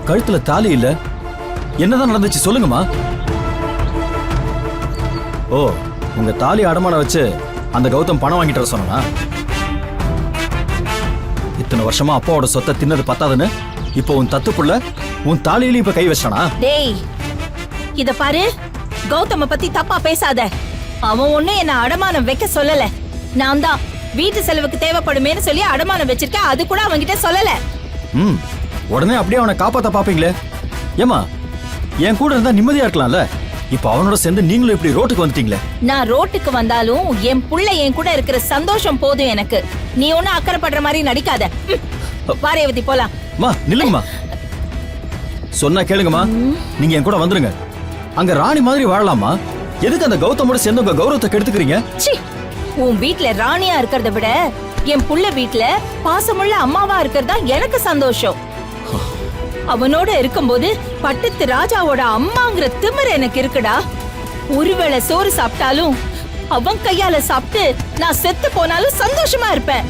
கழுத்துல தாலி இல்ல. என்னதான் நடந்துச்சு சொல்லுங்கம்மா. ஓ, உங்க தாலி அடமான வச்சு அந்த கௌதம் பணம் வாங்கிட்டு வர சொன்னா? இத்தனை வருஷமா அப்பாவோட சொத்தை தின்னது பத்தாதுன்னு இப்போ உன் தத்துப்புள்ள உன் தாலியில இப்ப கை வச்சானா? டேய், இத பாரு, கௌதம பத்தி தப்பா பேசாத. அவன் ஒண்ணும் என்ன அடமானம் வைக்க சொல்லல. நான் தான் வீட்டு செலவுக்கு தேவைப்படுமேன்னு சொல்லி அடமானம் வச்சிருக்கேன். அது கூட அவன்கிட்ட சொல்லல. உடனே அப்படியே அவனை காப்பாத்த பாப்பீங்களே. ஏமா, என் கூட இருந்தா நிம்மதியா இருக்கலாம்ல. இப்ப அவனோட சேர்ந்து நீங்களும் இப்படி ரோட்டுக்கு வந்துட்டீங்களே. நான் ரோட்டுக்கு வந்தாலும் என் புள்ள என் கூட இருக்கிற சந்தோஷம் போதும் எனக்கு. நீ ஒன்னும் அக்கறைப்படுற மாதிரி நடிக்காத. வாரேவதி போலாம். மா நில்லுங்கம்மா, சொன்னா கேளுங்கம்மா. நீங்க என் கூட வந்துருங்க. அங்க ராணி மாதிரி வாழலாமா? எதுக்கு அந்த கௌதமோட சேர்ந்து உங்க கௌரவத்தை கெடுத்துக்கிறீங்க? உன் வீட்ல ராணியா இருக்கிறத விட என் புள்ள வீட்ல பாசமுள்ள அம்மாவா இருக்கிறதா எனக்கு சந்தோஷம். அவனோட இருக்கும்போது பட்டத்து ராஜாவோட அம்மாங்கிற திமிரு எனக்கு இருக்குடா. ஒருவேளை சோறு சாப்பிட்டாலும் அவன் கையால சாப்பிட்டு நான் செத்து போனாலும் சந்தோஷமா இருப்பேன்.